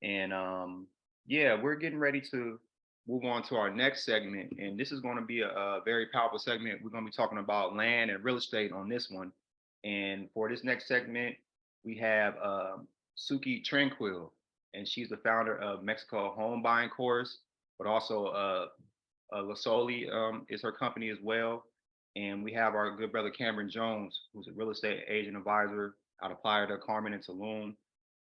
And yeah, we're getting ready to move on to our next segment. And this is going to be a very powerful segment. We're going to be talking about land and real estate on this one. And for this next segment, we have Suki Tranquil, and she's the founder of Mexico Home Buying Course, but also Lasoli is her company as well. And we have our good brother Cameron Jones, who's a real estate agent advisor out of Playa, Carmen, and Tulum.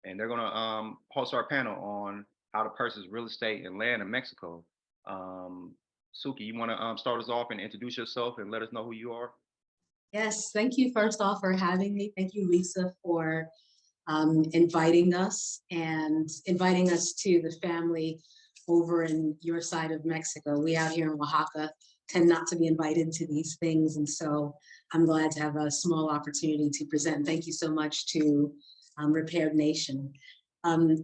And they're going to host our panel on how to purchase real estate and land in Mexico. Um, Suki, you want to start us off and introduce yourself and let us know who you are? Yes, thank you first off for having me. Thank you, Lisa, for inviting us and inviting us to the family over in your side of Mexico. We out here in Oaxaca tend not to be invited to these things. And so I'm glad to have a small opportunity to present. Thank you so much to Repaired Nation.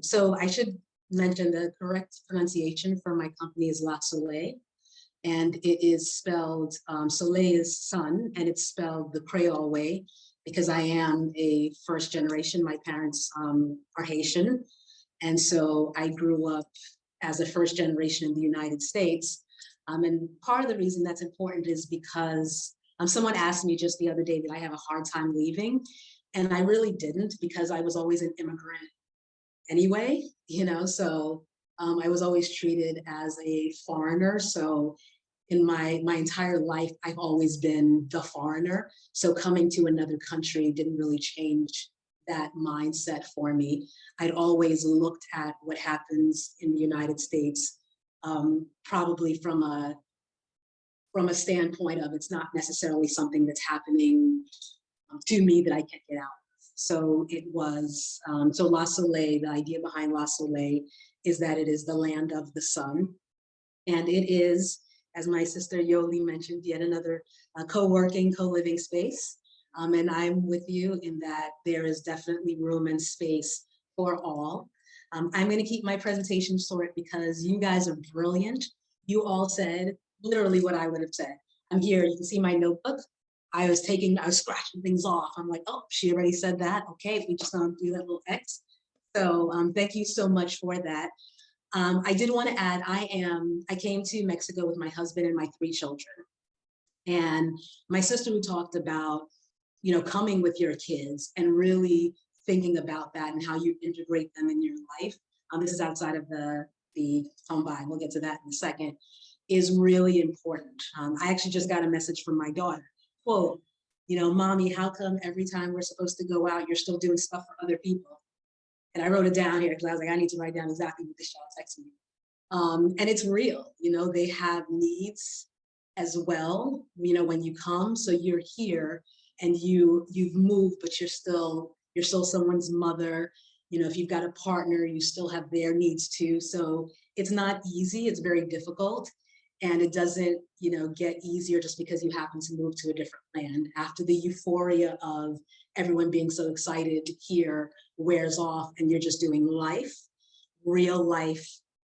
So I should mention the correct pronunciation for my company is La Soleil. And it is spelled, Soleil is sun, and it's spelled the Creole way because I am a first generation. My parents are Haitian. And so I grew up as a first generation in the United States. And part of the reason that's important is because someone asked me just the other day that I have a hard time leaving. And I really didn't because I was always an immigrant anyway, so I was always treated as a foreigner. So in my entire life, I've always been the foreigner. So coming to another country didn't really change that mindset for me. I'd always looked at what happens in the United States, probably from a standpoint of it's not necessarily something that's happening to me that I can't get out. So it was, so La Soleil, the idea behind La Soleil is that it is the land of the sun. And it is, as my sister Yoli mentioned, yet another co-working, co-living space. And I'm with you in that there is definitely room and space for all. I'm going to keep my presentation short because you guys are brilliant. You all said literally what I would have said. I'm here, you can see my notebook. I was scratching things off. I'm like, oh, she already said that. Okay, we just do that little X. So thank you so much for that. I did want to add, I came to Mexico with my husband and my 3 children. And my sister who talked about, coming with your kids and really thinking about that and how you integrate them in your life. This is outside of the home buying. We'll get to that in a second, is really important. I actually just got a message from my daughter. Quote, mommy, how come every time we're supposed to go out, you're still doing stuff for other people? And I wrote it down here because I was like, I need to write down exactly what this child texted me. And it's real, they have needs as well, when you come. So you're here and you've moved, but you're still someone's mother. If you've got a partner, you still have their needs too. So it's not easy, it's very difficult. And it doesn't, get easier just because you happen to move to a different land. After the euphoria of everyone being so excited here wears off and you're just doing life, real life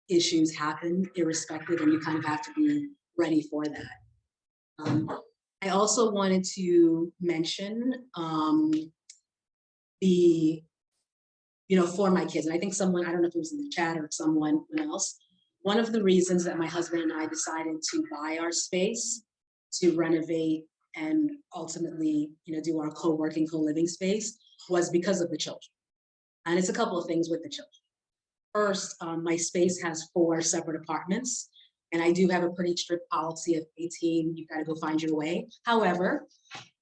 issues happen irrespective, and you kind of have to be ready for that. I also wanted to mention for my kids, and I think someone, I don't know if it was in the chat or someone else, one of the reasons that my husband and I decided to buy our space, to renovate and ultimately, do our co-working, co-living space was because of the children. And it's a couple of things with the children. First, my space has 4 separate apartments, and I do have a pretty strict policy of 18, you've got to go find your way. However,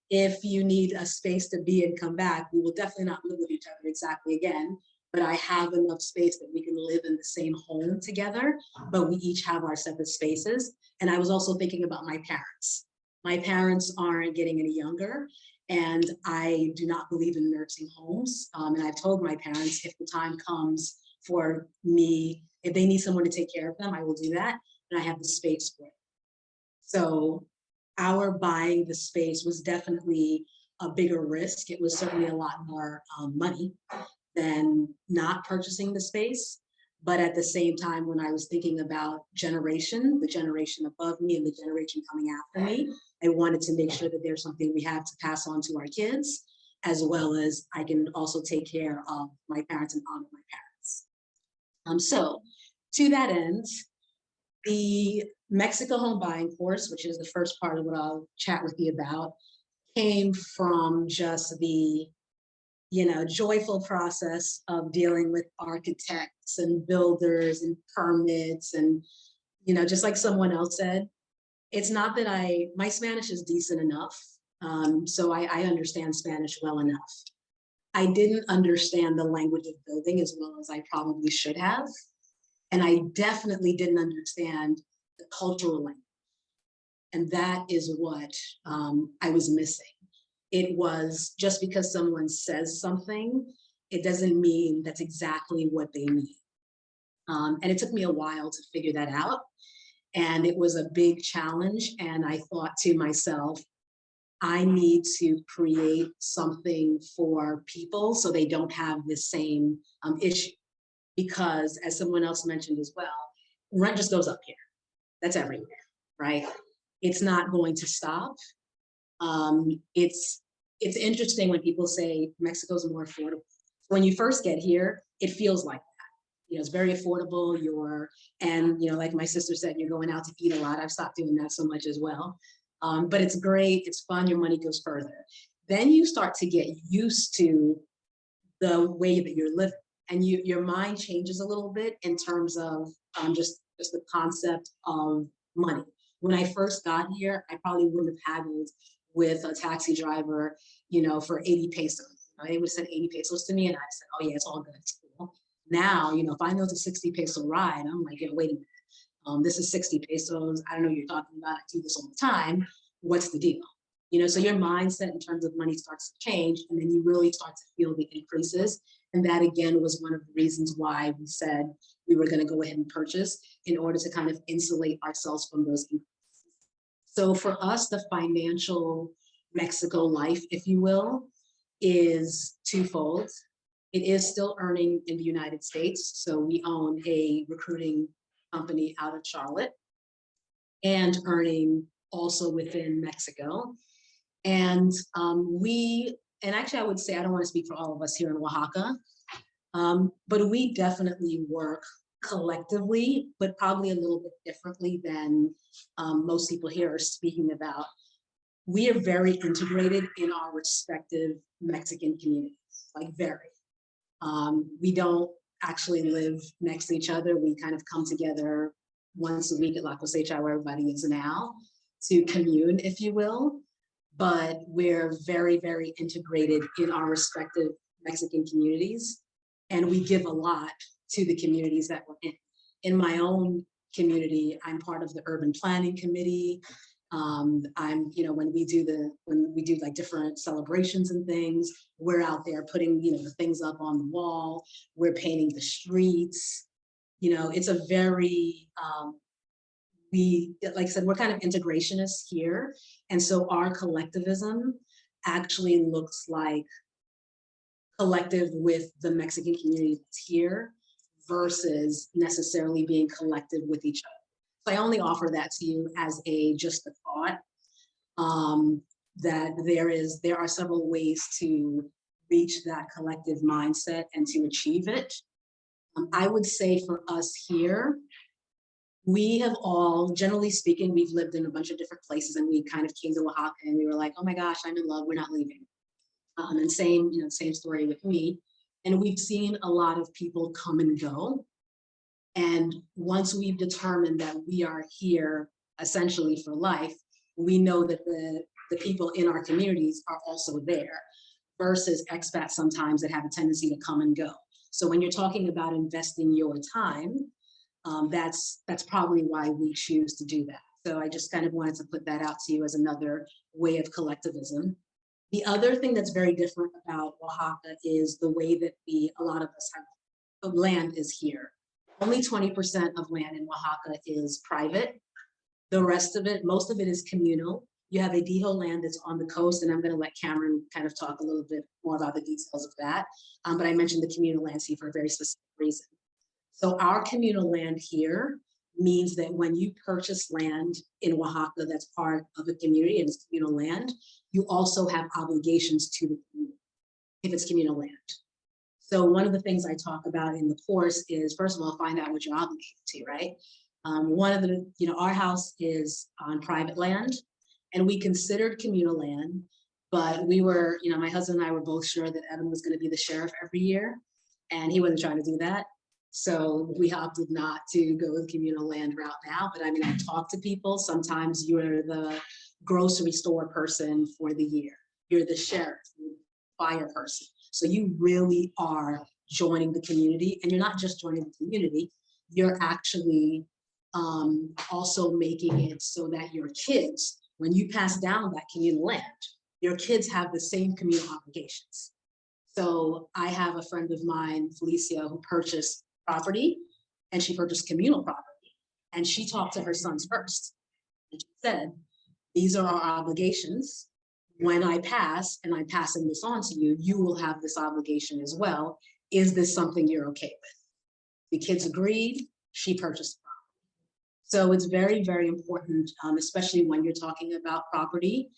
if you need a space to be and come back, we will definitely not live with each other exactly again. But I have enough space that we can live in the same home together, but we each have our separate spaces. And I was also thinking about my parents. My parents aren't getting any younger, and I do not believe in nursing homes. And I've told my parents, if the time comes for me, if they need someone to take care of them, I will do that, and I have the space for it. So our buying the space was definitely a bigger risk. It was certainly a lot more money than not purchasing the space. But at the same time, when I was thinking about the generation above me and the generation coming after me, I wanted to make sure that there's something we have to pass on to our kids, as well as I can also take care of my parents and honor my parents. So to that end, the Mexico home buying course, which is the first part of what I'll chat with you about, came from just the joyful process of dealing with architects and builders and permits. And, just like someone else said, it's not that my Spanish is decent enough. So I understand Spanish well enough. I didn't understand the language of building as well as I probably should have. And I definitely didn't understand the cultural language. And that is what I was missing. It was just because someone says something, it doesn't mean that's exactly what they mean. And it took me a while to figure that out. And it was a big challenge. And I thought to myself, I need to create something for people so they don't have the same issue. Because as someone else mentioned as well, rent just goes up here. That's everywhere, right? It's not going to stop. It's interesting when people say Mexico's more affordable. When you first get here, it feels like that. It's very affordable. And like my sister said, you're going out to eat a lot. I've stopped doing that so much as well. But it's great. It's fun. Your money goes further. Then you start to get used to the way that you're living, and your mind changes a little bit in terms of just the concept of money. When I first got here, I probably wouldn't have haggled with a taxi driver, for 80 pesos. They would have said 80 pesos to me, and I said, oh yeah, it's all good, it's cool. Now, if I know it's a 60 peso ride, I'm like, yeah, wait a minute. This is 60 pesos. I don't know what you're talking about. I do this all the time. What's the deal? So your mindset in terms of money starts to change, and then you really start to feel the increases. And that, again, was one of the reasons why we said we were going to go ahead and purchase in order to kind of insulate ourselves from those increases. So for us, the financial Mexico life, if you will, is twofold. It is still earning in the United States. So we own a recruiting company out of Charlotte and earning also within Mexico. And and actually I would say, I don't want to speak for all of us here in Oaxaca, but we definitely work collectively, but probably a little bit differently than most people here are speaking about. We are very integrated in our respective Mexican communities, like very. We don't actually live next to each other. We kind of come together once a week at La Cosecha, where everybody is now, to commune, if you will. But we're very, very integrated in our respective Mexican communities. And we give a lot to the communities that we're in. In my own community, I'm part of the urban planning committee. I'm, when we do like different celebrations and things, we're out there putting, the things up on the wall. We're painting the streets. It's a very, like I said, we're kind of integrationists here. And so our collectivism actually looks like collective with the Mexican community that's here versus necessarily being collective with each other. So I only offer that to you as just a thought, that there are several ways to reach that collective mindset and to achieve it. I would say for us here, we have all, generally speaking, we've lived in a bunch of different places, and we kind of came to Oaxaca and we were like, oh my gosh, I'm in love, we're not leaving. And same story with me. And we've seen a lot of people come and go. And once we've determined that we are here essentially for life, we know that the people in our communities are also there, versus expats sometimes that have a tendency to come and go. So when you're talking about investing your time, that's probably why we choose to do that. So I just kind of wanted to put that out to you as another way of collectivism. The other thing that's very different about Oaxaca is the way that a lot of us have land is here. Only 20% of land in Oaxaca is private. The rest of it, most of it is communal. You have a Dijo land that's on the coast, and I'm going to let Cameron kind of talk a little bit more about the details of that. But I mentioned the communal lands here for a very specific reason. So our communal land here means that when you purchase land in Oaxaca that's part of a community and it's communal land, you also have obligations to the community if it's communal land. So one of the things I talk about in the course is, first of all, find out what you're obligated to, right? One of the, our house is on private land, and we considered communal land, but we were, my husband and I were both sure that Evan was going to be the sheriff every year, and he wasn't trying to do that. So we opted not to go the communal land route now. But I mean, I talk to people. Sometimes you're the grocery store person for the year. You're the sheriff, you're the fire person. So you really are joining the community, and you're not just joining the community, you're actually also making it so that your kids, when you pass down that communal land, your kids have the same communal obligations. So I have a friend of mine, Felicia, who purchased property, and she purchased communal property, and she talked to her sons first. And she said, these are our obligations. When I pass, and I'm passing this on to you, you will have this obligation as well. Is this something you're okay with? The kids agreed, she purchased the property. So it's very, very important, especially when you're talking about property,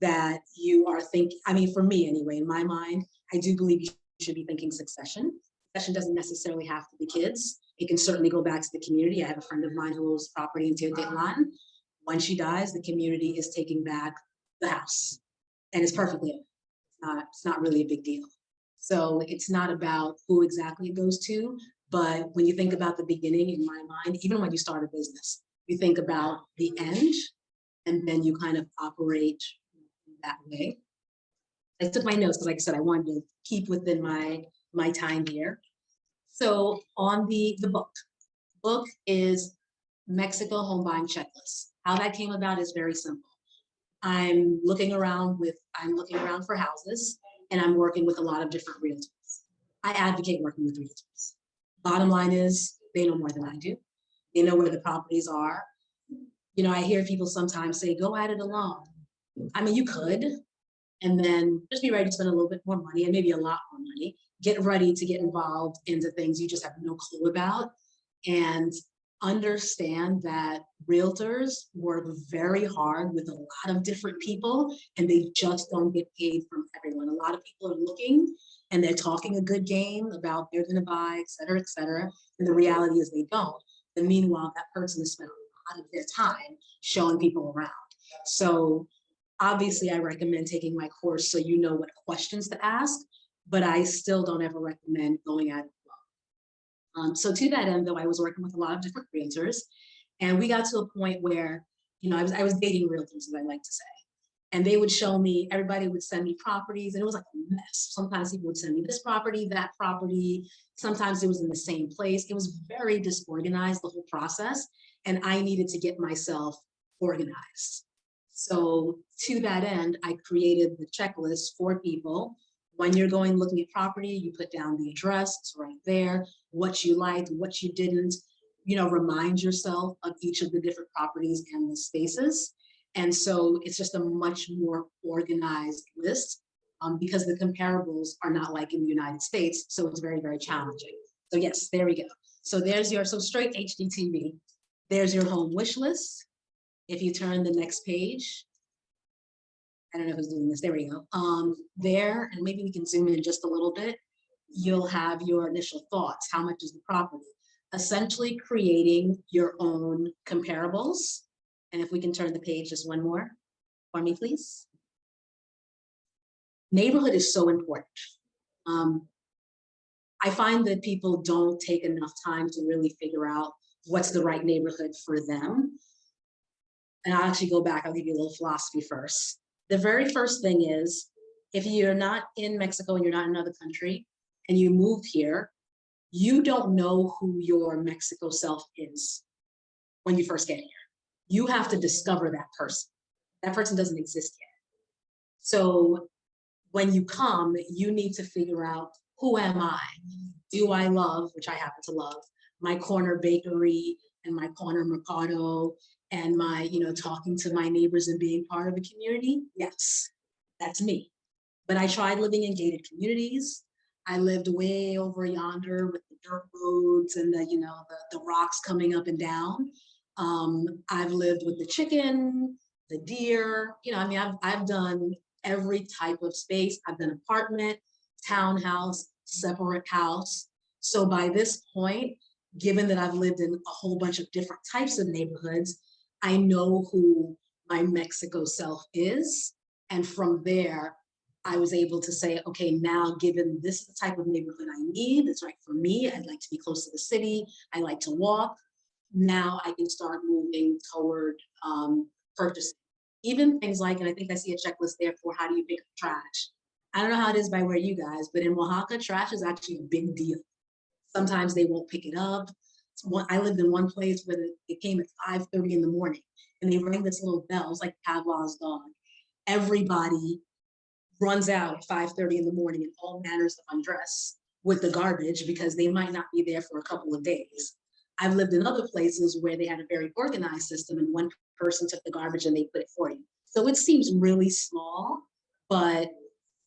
that you are thinking, I mean, for me anyway, in my mind, I do believe you should be thinking succession. Succession doesn't necessarily have to be kids. It can certainly go back to the community. I have a friend of mine who owns property in Teotihuacan. When she dies, the community is taking back the house, and it's perfectly okay. It's not really a big deal. So it's not about who exactly it goes to, but when you think about the beginning, in my mind, even when you start a business, you think about the end, and then you kind of operate that way. I took my notes because, like I said, I wanted to keep within my time here. So on the book is Mexico Home Buying Checklist. How that came about is very simple. I'm looking around for houses, and I'm working with a lot of different realtors. I advocate working with realtors. Bottom line is, they know more than I do. They know where the properties are. I hear people sometimes say, go at it alone. I mean, you could, and then just be ready to spend a little bit more money, and maybe a lot more money. Get ready to get involved into things you just have no clue about, and understand that realtors work very hard with a lot of different people, and they just don't get paid from everyone. A lot of people are looking, and they're talking a good game about they're going to buy, et cetera, et cetera. And the reality is they don't. And meanwhile, that person has spent a lot of their time showing people around. So obviously, I recommend taking my course so you know what questions to ask, but I still don't ever recommend going at it alone. So to that end, though, I was working with a lot of different realtors, and we got to a point where, I was dating realtors, as I like to say, and they would show me, everybody would send me properties, and it was like a mess. Sometimes people would send me this property, that property. Sometimes it was in the same place. It was very disorganized, the whole process, and I needed to get myself organized. So to that end, I created the checklist for people. When you're going looking at property, you put down the address, it's right there, what you liked, what you didn't, remind yourself of each of the different properties and the spaces. And so it's just a much more organized list, because the comparables are not like in the United States. So it's very, very challenging. So yes, there we go. So so straight HGTV. There's your home wish list. If you turn the next page, I don't know who's doing this, there we go. There, and maybe we can zoom in just a little bit, you'll have your initial thoughts. How much is the property? Essentially creating your own comparables. And if we can turn the page just one more for me, please. Neighborhood is so important. I find that people don't take enough time to really figure out what's the right neighborhood for them. And I'll actually go back, I'll give you a little philosophy first. The very first thing is, if you're not in Mexico and you're not in another country and you move here, you don't know who your Mexico self is when you first get here. You have to discover that person. That person doesn't exist yet. So when you come, you need to figure out, who am I? Do I love, which I happen to love, my corner bakery and my corner mercado and my, talking to my neighbors and being part of a community? Yes, that's me. But I tried living in gated communities. I lived way over yonder with the dirt roads and the rocks coming up and down. I've lived with the chicken, the deer. I've done every type of space. I've done apartment, townhouse, separate house. So by this point, given that I've lived in a whole bunch of different types of neighborhoods, I know who my Mexico self is. And from there, I was able to say, okay, now given this is the type of neighborhood I need, it's right for me. I'd like to be close to the city. I like to walk. Now I can start moving toward purchasing. Even things like, and I think I see a checklist there for how do you pick up trash. I don't know how it is by where you guys, but in Oaxaca, trash is actually a big deal. Sometimes they won't pick it up. I lived in one place where it came at 5:30 in the morning and they rang this little bell. It was like Pavlov's dog. Everybody runs out at 5:30 in the morning in all manners of undress with the garbage because they might not be there for a couple of days. I've lived in other places where they had a very organized system and one person took the garbage and they put it for you. So it seems really small, but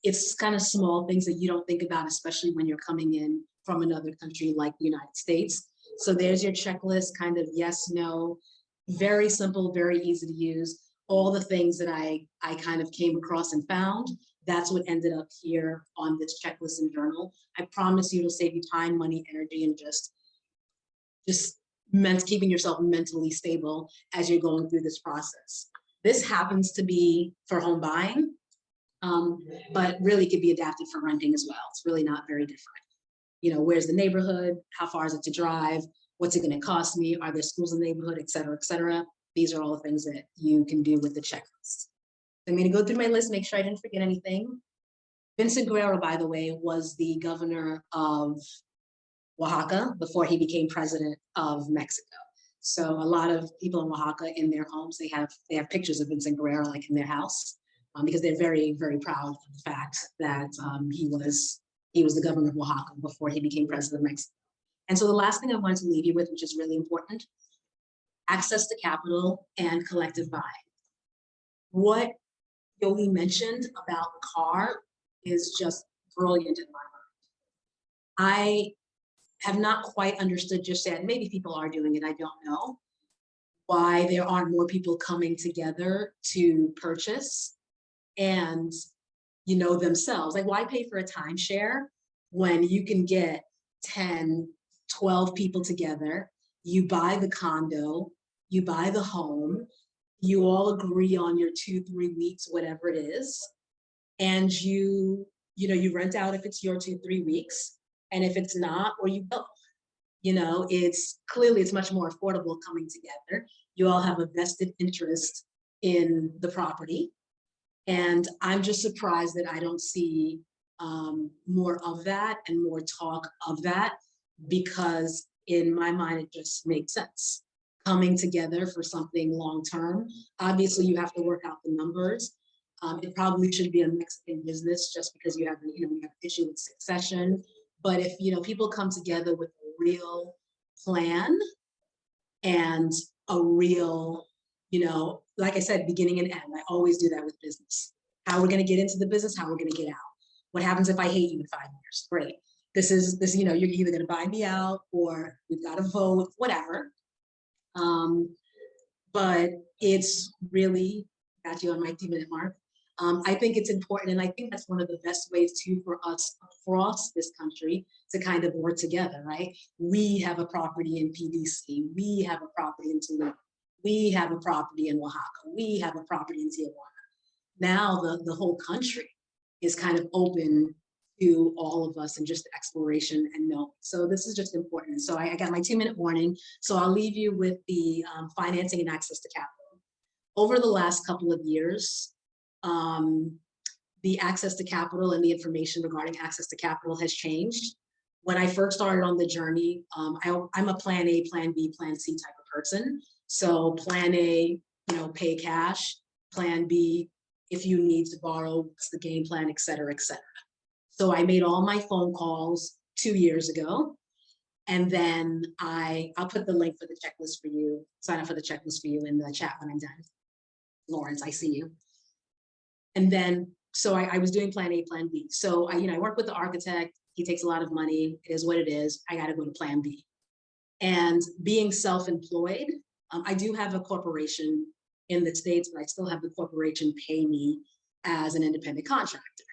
it's kind of small things that you don't think about, especially when you're coming in from another country like the United States. So there's your checklist, kind of yes, no, very simple, very easy to use. All the things that I kind of came across and found, that's what ended up here on this checklist and journal. I promise you it'll save you time, money, energy, and just keeping yourself mentally stable as you're going through this process. This happens to be for home buying, but really could be adapted for renting as well. It's really not very different. You know, where's the neighborhood? How far is it to drive? What's it going to cost me? Are there schools in the neighborhood, et cetera, et cetera? These are all the things that you can do with the checklist. I'm going to go through my list, make sure I didn't forget anything. Vincent Guerrero, by the way, was the governor of Oaxaca before he became president of Mexico. So a lot of people in Oaxaca, in their homes, they have pictures of Vincent Guerrero like in their house, because they're very, very proud of the fact that he was the governor of Oaxaca before he became president of Mexico. And so the last thing I wanted to leave you with, which is really important, access to capital and collective buying. What Yoli mentioned about the car is just brilliant in my mind. I have not quite understood just yet, maybe people are doing it, I don't know, why there aren't more people coming together to purchase and, you know, themselves. Like, why pay for a timeshare when you can get 10, 12 people together, you buy the condo, you buy the home, you all agree on your 2-3 weeks, whatever it is, and you rent out if it's your 2-3 weeks, and if it's not, or you go. You know, it's much more affordable coming together. You all have a vested interest in the property. And I'm just surprised that I don't see more of that and more talk of that, because in my mind, it just makes sense. Coming together for something long-term. Obviously, you have to work out the numbers. It probably should be a Mexican business just because you have an issue with succession. But if, people come together with a real plan and a real, like I said, beginning and end. I always do that with business. How we're going to get into the business, how we're going to get out. What happens if I hate you in 5 years? Great. This, you're either going to buy me out or we've got to vote, whatever. But it's really, got you on my 2-minute mark. I think it's important, and I think that's one of the best ways too for us across this country to kind of work together, right? We have a property in PDC, we have a property in Tulum, we have a property in Oaxaca, we have a property in Tijuana. Now the whole country is kind of open to all of us and just exploration and know. So this is just important. So I got my 2-minute warning. So I'll leave you with the financing and access to capital. Over the last couple of years, the access to capital and the information regarding access to capital has changed. When I first started on the journey, I'm a plan A, plan B, plan C type of person. So plan A, pay cash. Plan B, if you need to borrow, what's the game plan, et cetera, et cetera. So I made all my phone calls 2 years ago. And then I'll put the link for the checklist for you, sign up for the checklist for you in the chat when I'm done. Lawrence, I see you. And then, so I was doing plan A, plan B. So I work with the architect. He takes a lot of money. It is what it is. I got to go to plan B. And being self-employed, I do have a corporation in the States, but I still have the corporation pay me as an independent contractor.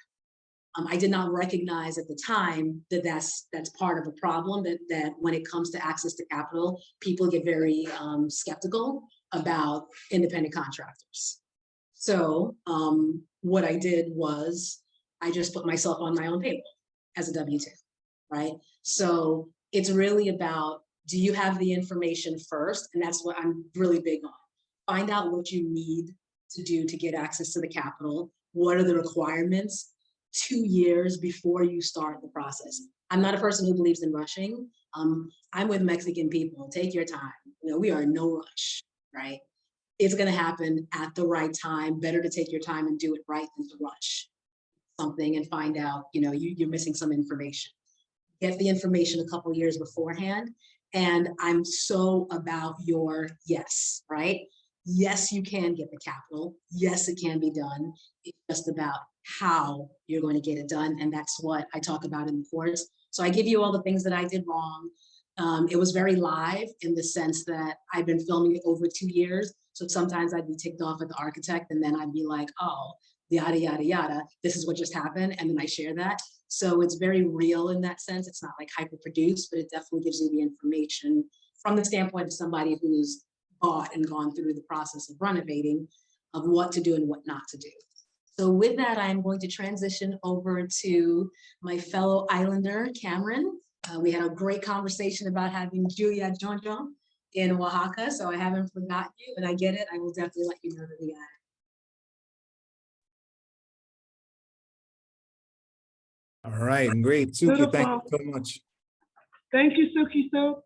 I did not recognize at the time that that's part of a problem, that when it comes to access to capital, people get very skeptical about independent contractors. So what I did was I just put myself on my own payroll as a W-2, right? So it's really about, do you have the information first? And that's what I'm really big on. Find out what you need to do to get access to the capital. What are the requirements 2 years before you start the process? I'm not a person who believes in rushing. I'm with Mexican people. Take your time. You know, we are in no rush, right? It's going to happen at the right time. Better to take your time and do it right than to rush something and find out, you know, you're missing some information. Get the information a couple years beforehand. And I'm so about your yes, right? Yes, you can get the capital. Yes, it can be done. It's just about how you're going to get it done. And that's what I talk about in the course. So I give you all the things that I did wrong. It was very live in the sense that I've been filming it over 2 years. So sometimes I'd be ticked off at the architect and then I'd be like, oh, yada, yada, yada. This is what just happened. And then I share that. So it's very real in that sense. It's not like hyper produced, but it definitely gives you the information from the standpoint of somebody who's bought and gone through the process of renovating, of what to do and what not to do. So with that, I'm going to transition over to my fellow islander, Cameron. We had a great conversation about having Julia Jonjo in Oaxaca, so I haven't forgotten you, and I get it. I will definitely let you know that we got it. All right, great. Suki, thank you so much. Thank you, Suki Soup.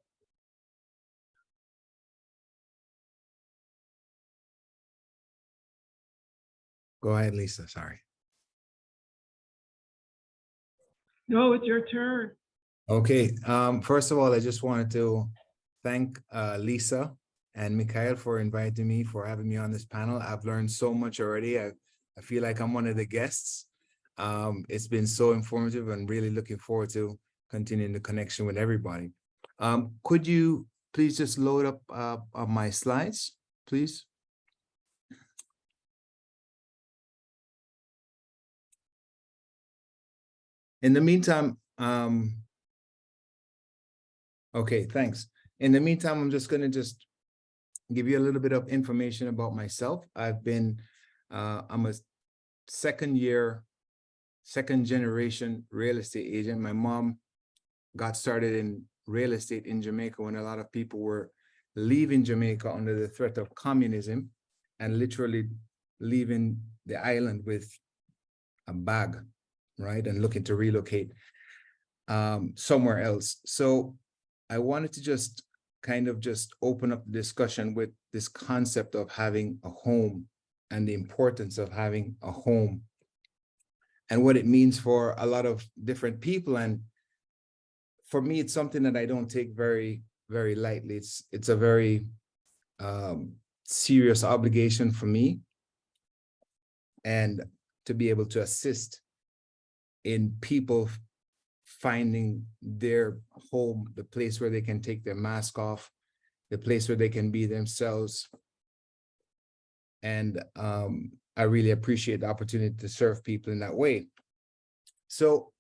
Go ahead, Lisa, sorry. No, it's your turn. Okay, first of all, I just wanted to thank Lisa and Mikhail for inviting me, for having me on this panel. I've learned so much already. I feel like I'm one of the guests. It's been so informative and really looking forward to continuing the connection with everybody. Could you please just load up my slides, please? In the meantime, okay, thanks. In the meantime, I'm just gonna give you a little bit of information about myself. I'm a second generation real estate agent. My mom got started in real estate in Jamaica when a lot of people were leaving Jamaica under the threat of communism and literally leaving the island with a bag, right? And looking to relocate somewhere else. So I wanted to just kind of open up the discussion with this concept of having a home and the importance of having a home and what it means for a lot of different people. And for me, it's something that I don't take very, very lightly. It's a very serious obligation for me, and to be able to assist in people finding their home, the place where they can take their mask off, the place where they can be themselves. And I really appreciate the opportunity to serve people in that way. So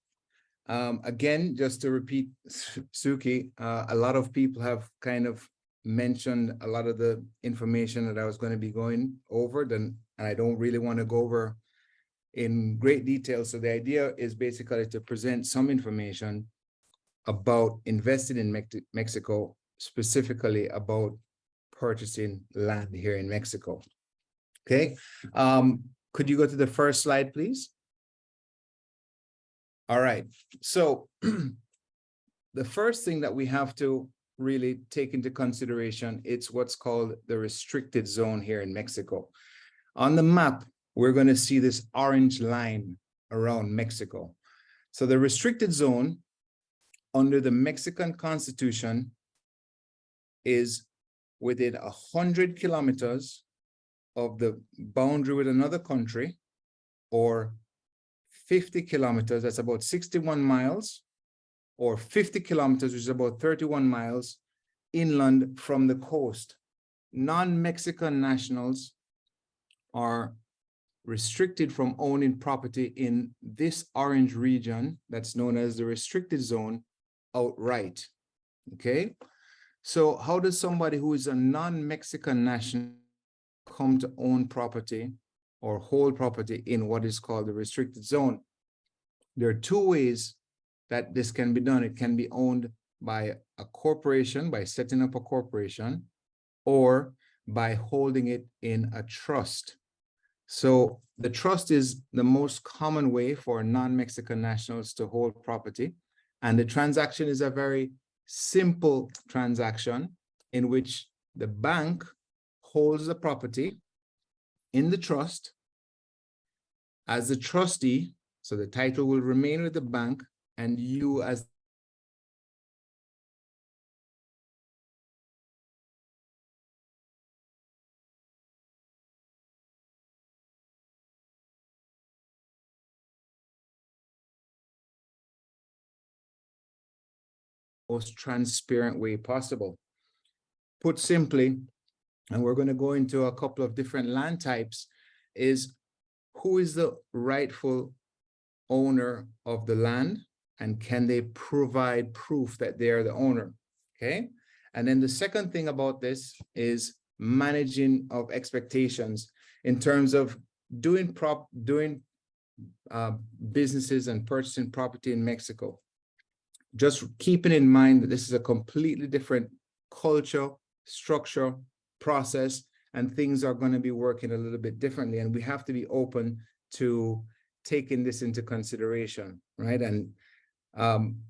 again, just to repeat, Suki, a lot of people have kind of mentioned a lot of the information that I was going to be going over, and I don't really want to go over in great detail. So the idea is basically to present some information about investing in Mexico, specifically about purchasing land here in Mexico. Okay, could you go to the first slide, please? All right, so the first thing that we have to really take into consideration, it's what's called the restricted zone here in Mexico. On the map, we're going to see this orange line around Mexico. So the restricted zone under the Mexican Constitution is within 100 kilometers of the boundary with another country, or 50 kilometers, that's about 61 miles, or 50 kilometers, which is about 31 miles inland from the coast. Non-Mexican nationals are restricted from owning property in this orange region that's known as the restricted zone outright. Okay, so how does somebody who is a non-Mexican national come to own property or hold property in what is called the restricted zone? There are two ways that this can be done. It can be owned by a corporation, by setting up a corporation, or by holding it in a trust. So the trust is the most common way for non-Mexican nationals to hold property. And the transaction is a very simple transaction in which the bank holds the property in the trust as the trustee. So the title will remain with the bank, and you as most transparent way possible. Put simply, and we're going to go into a couple of different land types, is who is the rightful owner of the land, and can they provide proof that they are the owner? Okay. And then the second thing about this is managing of expectations in terms of doing businesses and purchasing property in Mexico. Just keeping in mind that this is a completely different culture, structure, process, and things are going to be working a little bit differently. And we have to be open to taking this into consideration, right? And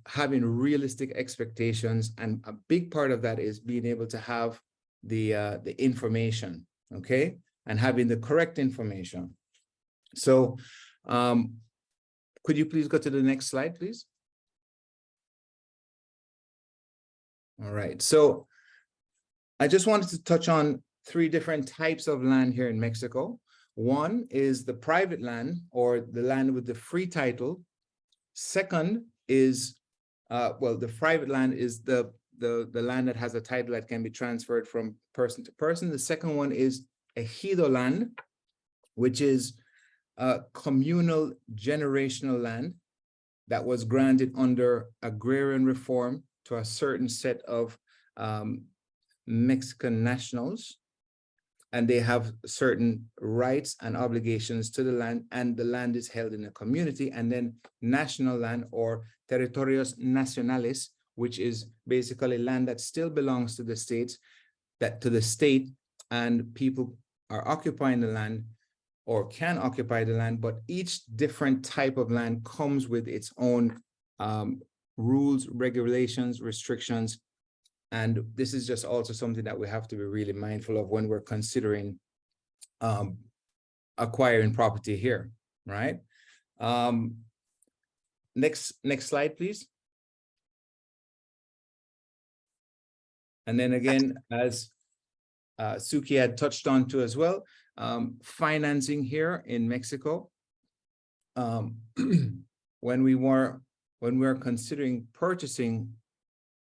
having realistic expectations. And a big part of that is being able to have the information, okay? And having the correct information. So could you please go to the next slide, please? All right, so I just wanted to touch on three different types of land here in Mexico. One is the private land, or the land with the free title. Second is, well, the private land is the land that has a title that can be transferred from person to person. The second one is ejido land, which is communal generational land that was granted under agrarian reform to a certain set of Mexican nationals, and they have certain rights and obligations to the land, and the land is held in a community. And then national land, or territorios nacionales, which is basically land that still belongs to the states, and people are occupying the land or can occupy the land, but each different type of land comes with its own rules, regulations, restrictions. And this is just also something that we have to be really mindful of when we're considering acquiring property here, right? Next slide, please. And then again, as Suki had touched on to as well, financing here in Mexico. When we're considering purchasing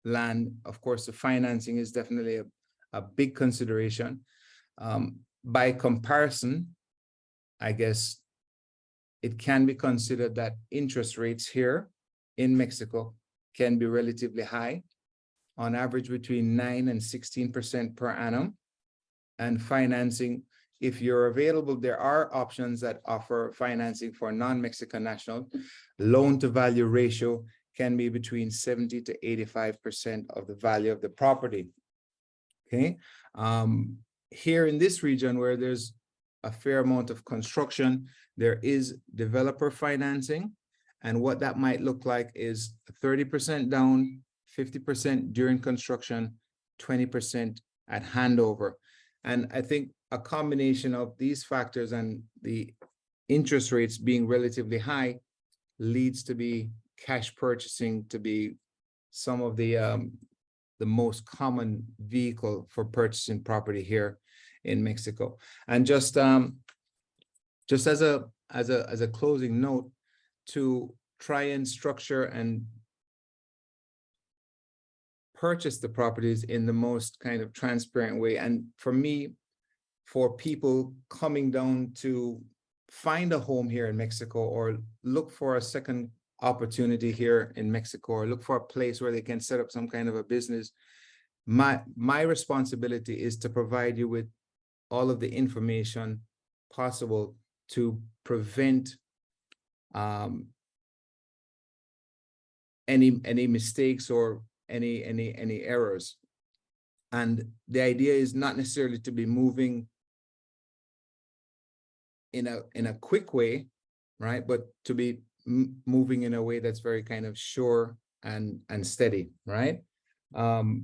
land, of course, the financing is definitely a big consideration. By comparison, I guess it can be considered that interest rates here in Mexico can be relatively high, on average between 9 and 16% per annum. And financing, if you're available, there are options that offer financing for non-Mexican national. Loan to value ratio can be between 70 to 85% of the value of the property. Okay. Here in this region where there's a fair amount of construction, there is developer financing. And what that might look like is 30% down, 50% during construction, 20% at handover. And I think a combination of these factors and the interest rates being relatively high leads to be cash purchasing to be some of the most common vehicle for purchasing property here in Mexico. And just as a closing note, to try and structure and purchase the properties in the most kind of transparent way. And for me, for people coming down to find a home here in Mexico or look for a second opportunity here in Mexico or look for a place where they can set up some kind of a business, my responsibility is to provide you with all of the information possible to prevent any mistakes or any errors. And the idea is not necessarily to be moving in a quick way, right? But to be moving in a way that's very kind of sure and steady, right? Brother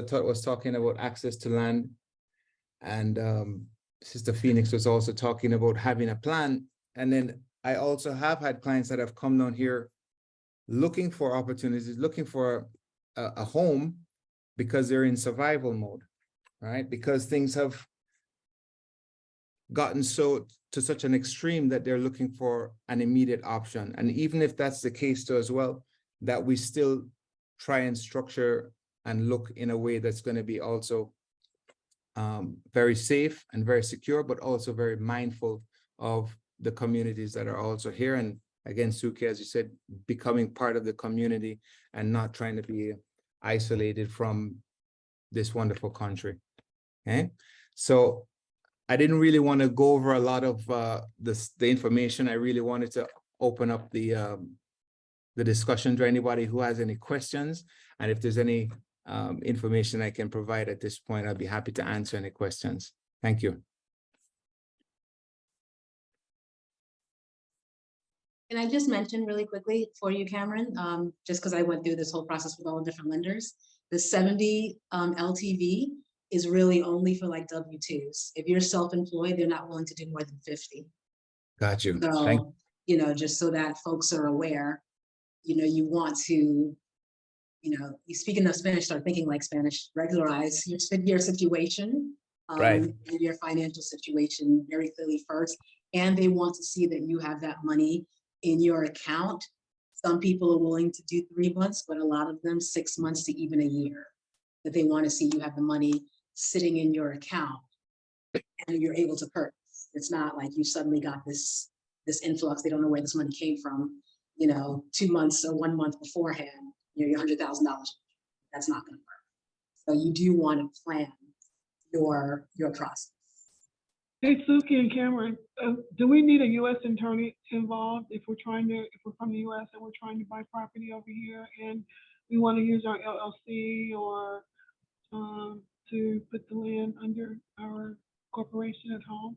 Tut was talking about access to land, and Sister Phoenix was also talking about having a plan. And then I also have had clients that have come down here looking for opportunities, looking for a home because they're in survival mode, right? Because things have gotten to such an extreme that they're looking for an immediate option. And even if that's the case too as well, that we still try and structure and look in a way that's going to be also very safe and very secure, but also very mindful of the communities that are also here. And again, Suki, as you said, becoming part of the community and not trying to be isolated from this wonderful country. Okay, so I didn't really want to go over a lot of the information. I really wanted to open up the discussion to anybody who has any questions. And if there's any information I can provide at this point, I'd be happy to answer any questions. Thank you. Can I just mention really quickly for you, Cameron, just because I went through this whole process with all the different lenders, the 70 LTV is really only for like W-2s. If you're self-employed, they're not willing to do more than 50. Got you. So, you know, just so that folks are aware, you know, you want to, you know, speaking of Spanish, start thinking like Spanish, regularize your situation Right. and your financial situation very clearly first. And they want to see that you have that money in your account. Some people are willing to do 3 months, but a lot of them 6 months to even a year, that they want to see you have the money sitting in your account and you're able to purchase. It's not like you suddenly got this influx. They don't know where this money came from, you know, 2 months or 1 month beforehand, you know, your $100,000. That's not going to work. So you do want to plan your process. Hey, Suki and Cameron, do we need a U.S. attorney involved if we're from the U.S. and we're trying to buy property over here and we want to use our LLC or to put the land under our corporation at home?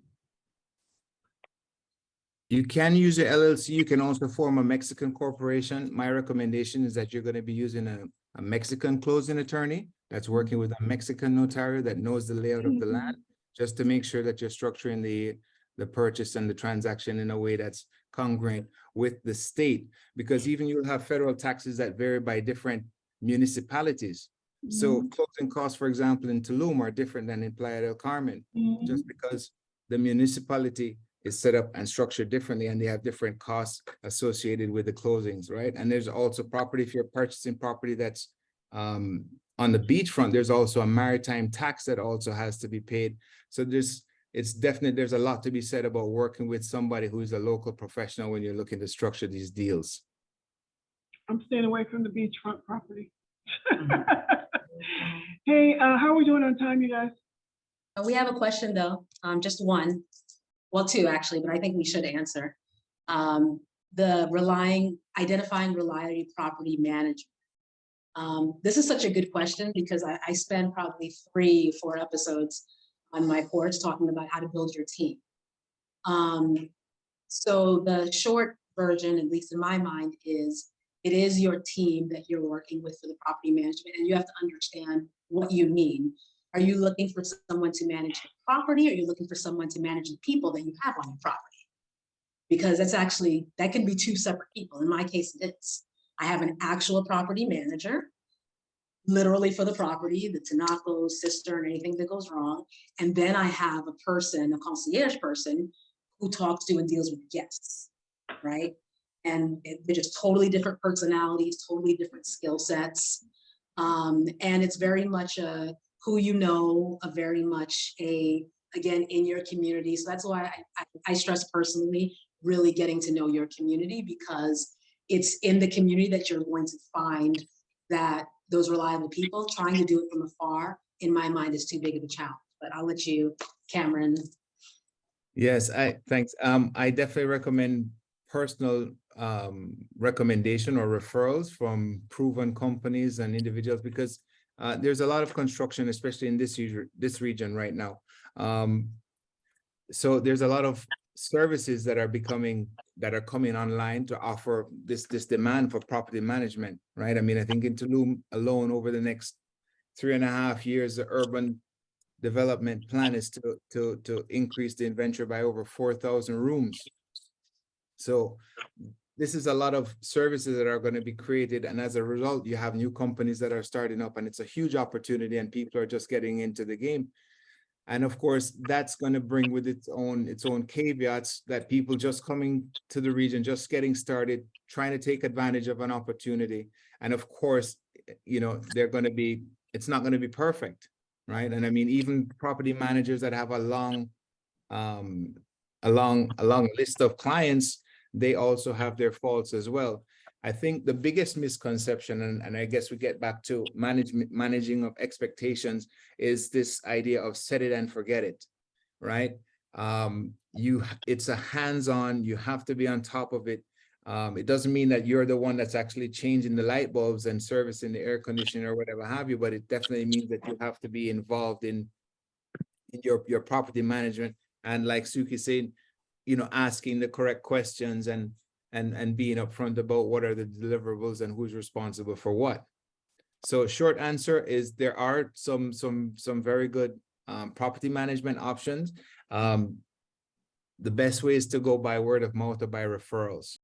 You can use your LLC. You can also form a Mexican corporation. My recommendation is that you're going to be using a Mexican closing attorney that's working with a Mexican notary that knows the layout of the land, just to make sure that you're structuring the purchase and the transaction in a way that's congruent with the state, because even you'll have federal taxes that vary by different municipalities. So closing costs, for example, in Tulum are different than in Playa del Carmen, just because the municipality is set up and structured differently and they have different costs associated with the closings, right? And there's also property, if you're purchasing property that's on the beachfront, there's also a maritime tax that also has to be paid. So there's a lot to be said about working with somebody who is a local professional when you're looking to structure these deals. I'm staying away from the beachfront property. Hey, how are we doing on time, you guys? We have a question though, just one, well, two actually, but I think we should answer. Identifying reliable property management. This is such a good question because I spend probably 3 or 4 episodes on my course talking about how to build your team. So the short version, at least in my mind, is it is your team that you're working with for the property management, and you have to understand what you mean. Are you looking for someone to manage the property, or are you looking for someone to manage the people that you have on your property? Because that can be 2 separate people. In my case, it's I have an actual property manager, literally for the property, the tinaco, cistern, anything that goes wrong. And then I have a concierge person who talks to and deals with guests, right? And they're just totally different personalities, totally different skill sets. And it's very much who you know, very much a again, in your community. So that's why I stress personally, really getting to know your community, because it's in the community that you're going to find that those reliable people. Trying to do it from afar, in my mind, is too big of a challenge. But I'll let you, Cameron. Yes, thanks. I definitely recommend personal recommendation or referrals from proven companies and individuals, because there's a lot of construction, especially in this region right now. So there's a lot of services that are coming online to offer this demand for property management, right? I mean, I think in Tulum alone, over the next 3.5 years, the urban development plan is to increase the inventory by over 4,000 rooms. So this is a lot of services that are going to be created, and as a result, you have new companies that are starting up, and it's a huge opportunity, and people are just getting into the game. And of course, that's going to bring with its own caveats, that people just coming to the region, just getting started, trying to take advantage of an opportunity. And of course, you know, it's not going to be perfect, right? And I mean, even property managers that have a long list of clients, they also have their faults as well. I think the biggest misconception, and I guess we get back to managing of expectations, is this idea of set it and forget it, right? It's a hands-on, you have to be on top of it. It doesn't mean that you're the one that's actually changing the light bulbs and servicing the air conditioner or whatever have you, but it definitely means that you have to be involved in your property management. And like Suki said, you know, asking the correct questions and being upfront about what are the deliverables and who's responsible for what. So short answer is there are some very good property management options. The best way is to go by word of mouth or by referrals.